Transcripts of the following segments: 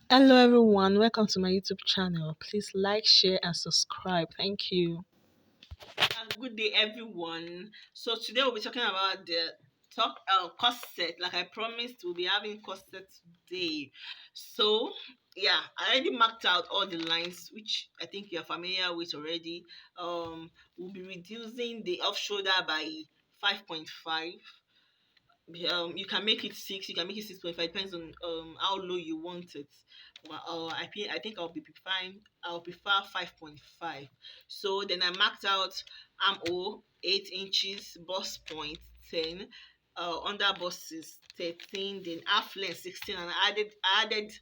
Hello everyone, welcome to my YouTube channel. Please like, share and subscribe. Thank you. Good day, everyone. So today we'll be talking about the talk corset. Like I promised, we'll be having corset today. So yeah, I already marked out all the lines, which I think you're familiar with already. We'll be reducing the off shoulder by 5.5. You can make it 6, you can make it 6.5, depends on how low you want it. Well, I think I'll prefer 5.5. So then I marked out armhole 8 inches, bust point 10, under bust is 13, then half length 16, and I added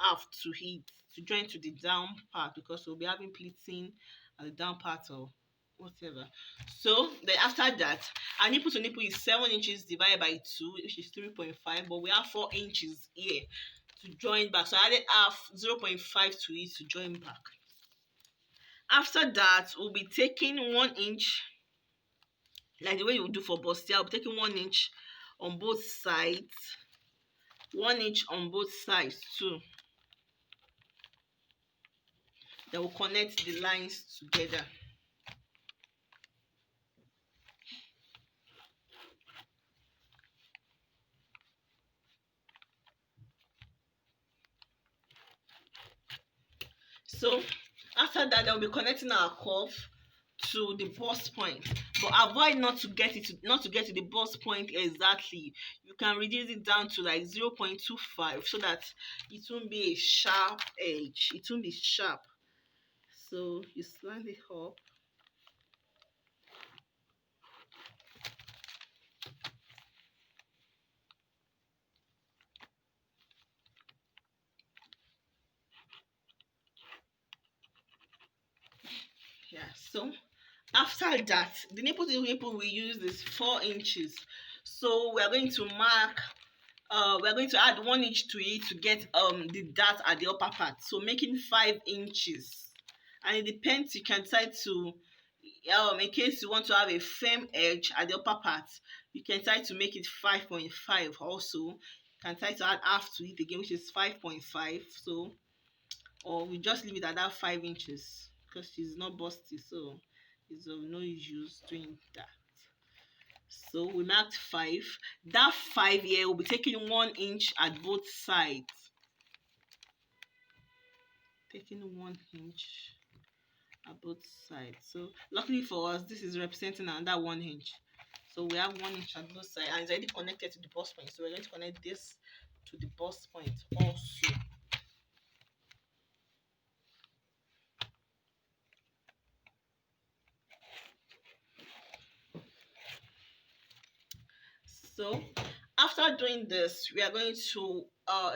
half to it to join to the down part because we'll be having pleating at the down part or whatever. So then after that, our nipple to nipple is 7 inches divided by 2, which is 3.5, but we have 4 inches here to join back. So I added half 0.5 to it to join back. After that, we'll be taking 1 inch, like the way you would do for bustier. I'll be taking 1 inch on both sides, 1 inch on both sides too. Then we'll connect the lines together. So after that, they'll be connecting our cuff to the bust point, but avoid not to get to the bust point exactly. You can reduce it down to like 0.25 so that it won't be a sharp edge. It won't be sharp. So you slant it up. Yeah. So after that, the nipple to nipple we use is 4 inches. So we're going to add 1 inch to it to get the dart at the upper part, so making 5 inches. And it depends, you can try to in case you want to have a firm edge at the upper part, you can try to make it 5.5. Also you can try to add half to it again, which is 5.5. So or we just leave it at that 5 inches because she's not busty, so it's of no use doing that. So we marked 5. That 5 here will be taking 1 inch at both sides. Taking 1 inch at both sides. So luckily for us, this is representing another 1 inch. So we have 1 inch at both sides and it's already connected to the bust point. So we're going to connect this to the bust point also. So after doing this, we are going to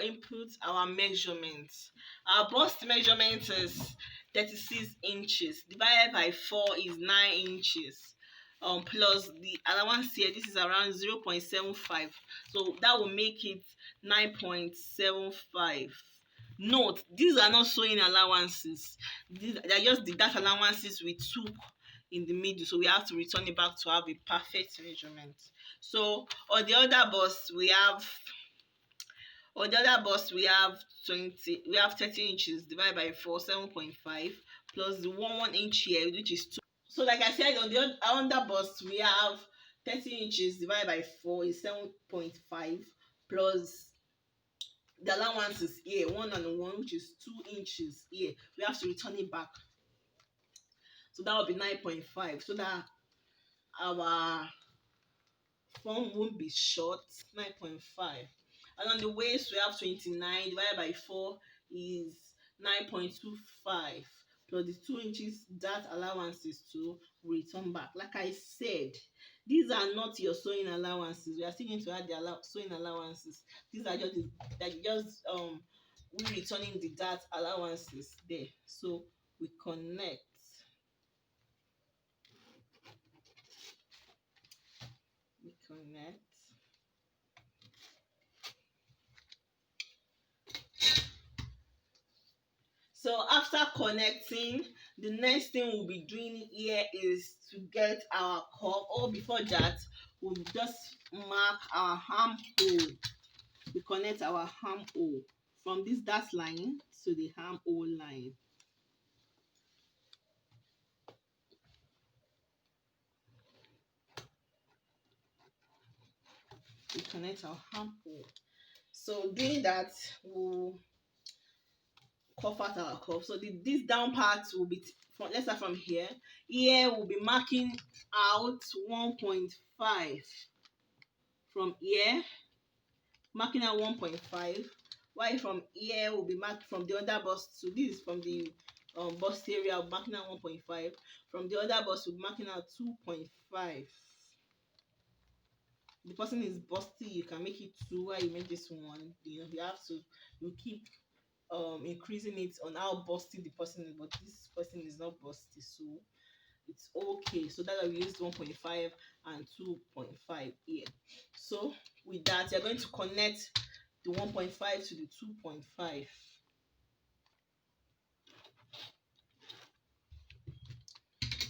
input our measurements. Our bust measurement is 36 inches divided by 4 is 9 inches, plus the allowance here, this is around 0.75, so that will make it 9.75. Note, these are not sewing allowances. These are just the that allowances we took in the middle, so we have to return it back to have a perfect measurement. So on the other bust we have 30 inches divided by 4, 7.5, plus the 1 inch here, which is 2. So like I said, on the under bust we have 30 inches divided by 4 is 7.5, plus the allowances here, 1 and 1, which is 2 inches here. We have to return it back. So that will be 9.5, so that our form won't be short. 9.5. And on the waist we have 29 divided by 4 is 9.25, plus the 2 inches that allowances to return back. Like I said, these are not your sewing allowances. We are still going to add the sewing allowances. These are just we returning the dart allowances there. So we connect. We connect. So after connecting, the next thing we'll be doing here is to get our cup. Or before that, we'll just mark our armhole. We connect our armhole from this dart line to the armhole line. We connect our armhole. So doing that will cuff out our cuff. So this down part will be from, let's start from here. Here we'll be marking out 1.5 from here, marking out 1.5. While from here we'll be marked from the other bust to this, from the bust area, we'll marking out 1.5. From the other bust we'll be marking out 2.5. The person is busty, you can make it 2. While you make this one, you have to, you keep increasing it on how busty the person is, but this person is not busty, so it's okay. So that's why we used 1.5 and 2.5 here. So with that, you're going to connect the 1.5 to the 2.5.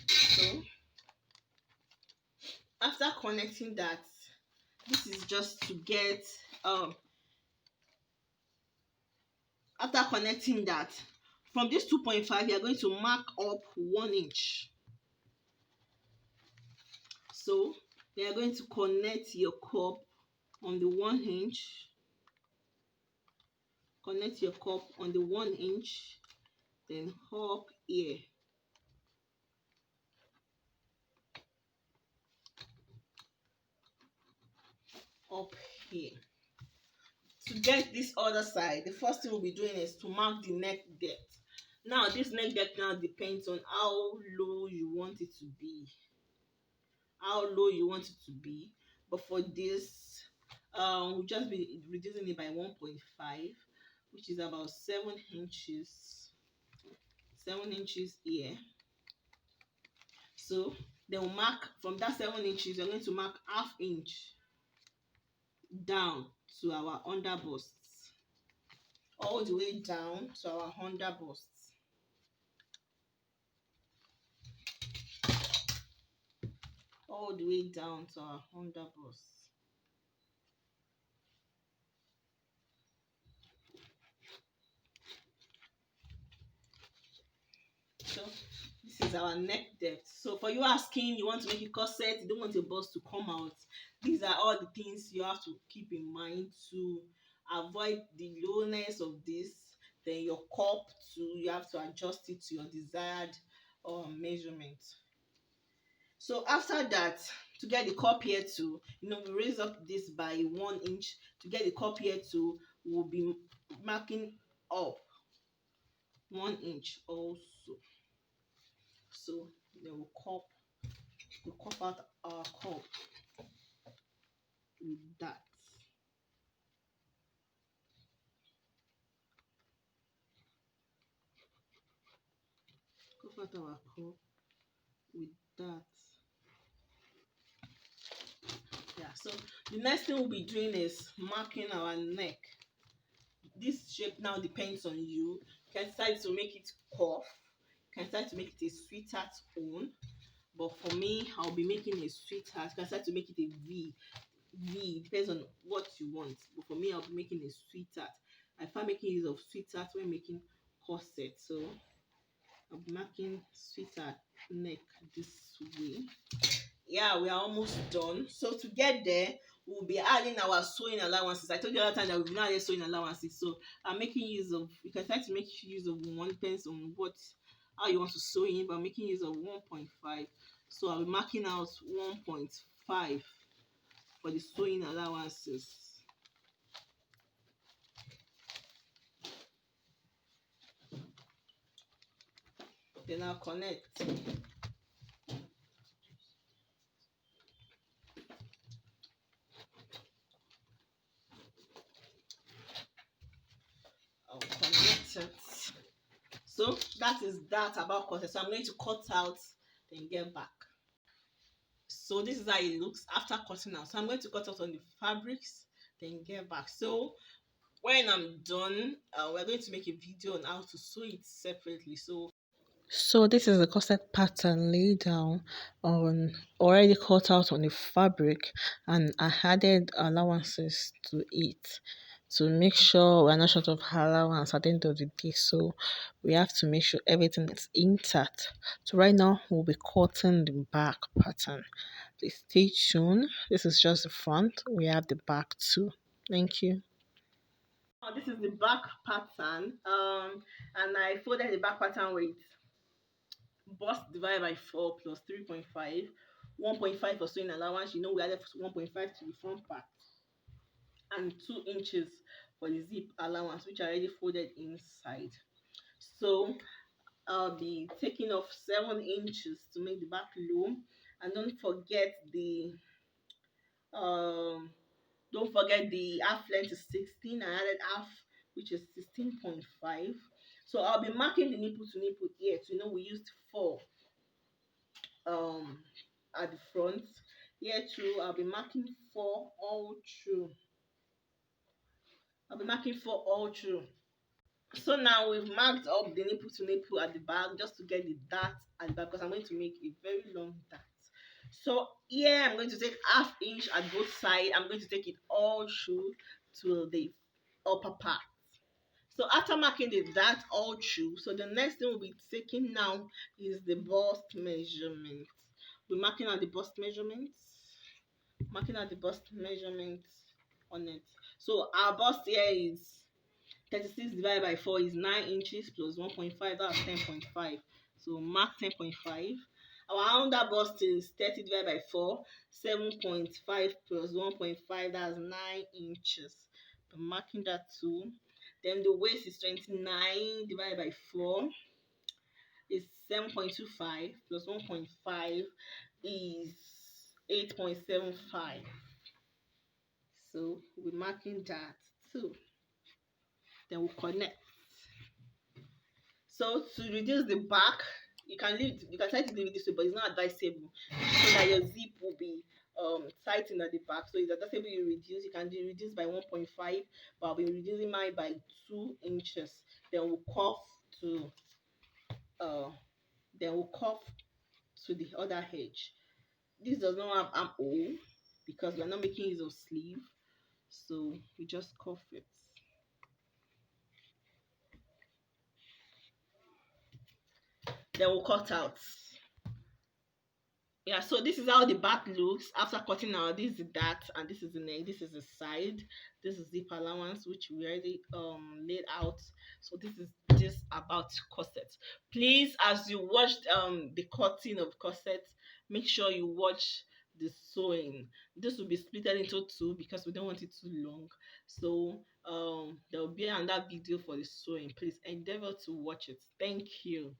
So after connecting that, this is just to get after connecting that, from this 2.5 you're going to mark up 1 inch. So you are going to connect your cup on the 1 inch, connect your cup on the 1 inch, then up here, up here. To get this other side, the first thing we'll be doing is to mark the neck depth. Now this neck depth now depends on how low you want it to be, but for this we'll just be reducing it by 1.5, which is about 7 inches, 7 inches here. So then we'll mark from that 7 inches, we're going to mark half inch down to our under busts, all the way down to our under busts, all the way down to our under busts. So this is our neck depth. So for you asking, you want to make a corset, you don't want your bust to come out, these are all the things you have to keep in mind to avoid the lowness of this. Then your cup too, you have to adjust it to your desired measurement. So after that, to get the cup here too, we raise up this by 1 inch. To get the cup here too, we'll be marking up 1 inch also. So then we'll cup out our cup with that. Cup out our cup with that. Yeah, so the next thing we'll be doing is marking our neck. This shape now depends on you. You can decide to make it curve, you can decide to make it a sweetheart own, but for me I'll be making a sweetheart. You can decide to make it a V, depends on what you want, but for me I'll be making a sweetheart. I find making use of sweetheart when making corset, so I'll be marking sweetheart neck this way. Yeah, we are almost done. So to get there, we'll be adding our sewing allowances. I told you the other time that we've not added sewing allowances, so I'm making use of, you can try to make use of one, depends on how you want to sew in, but I'm making use of 1.5. So I'll be marking out 1.5 for the sewing allowances. Then I'll connect. I'll connect it. So that is that about corset. So I'm going to cut out, then get back. So this is how it looks after cutting out. So I'm going to cut out on the fabrics, then get back. So when I'm done, we're going to make a video on how to sew it separately. So this is the corset pattern laid down on already cut out on the fabric, and I added allowances to it to make sure we're not short of allowance at the end of the day. So we have to make sure everything is intact. So right now we'll be cutting the back pattern. Please stay tuned. This is just the front. We have the back too. Thank you. This is the back pattern. And I folded the back pattern with bust divided by 4 plus 3.5. 1.5 for sewing allowance. We added 1.5 to the front part, and 2 inches for the zip allowance, which I already folded inside. So I'll be taking off 7 inches to make the back low, and um don't forget the half length is 16. I added half, which is 16.5. So I'll be marking the nipple to nipple here. So we used 4 um at the front. Here too, I'll be marking 4 all through. I'll be marking 4 all through. So now we've marked up the nipple to nipple at the back just to get the dart at the back, because I'm going to make a very long dart. So here I'm going to take half inch at both sides. I'm going to take it all through to the upper part. So after marking the dart all through, so the next thing we'll be taking now is the bust measurement. We're marking out the bust measurements. Marking out the bust measurements on it. So our bust here is 36 divided by 4 is 9 inches plus 1.5, that's 10.5. So mark 10.5. Our under bust is 30 divided by 4, 7.5 plus 1.5, that's 9 inches. I'm marking that too. Then the waist is 29 divided by 4 is 7.25 plus 1.5 is 8.75. So we're marking that too. Then we'll connect. So to reduce the back, you can try to leave it this way, but it's not advisable, so that your zip will be tightened at the back. So it's advisable you reduce. You can reduce by 1.5, but I'll be reducing mine by 2 inches. Then we'll cuff to uh the other edge. This does not have armhole because we're not making use of sleeve, so we just cuff it. Then we'll cut out. Yeah, so this is how the back looks after cutting out. This is the dart and this is the neck, this is the side, this is zip allowance, which we already laid out. So this is just about corset. Please, as you watched the cutting of corset, make sure you watch the sewing. This will be split into two because we don't want it too long. So there will be another video for the sewing. Please endeavor to watch it. Thank you.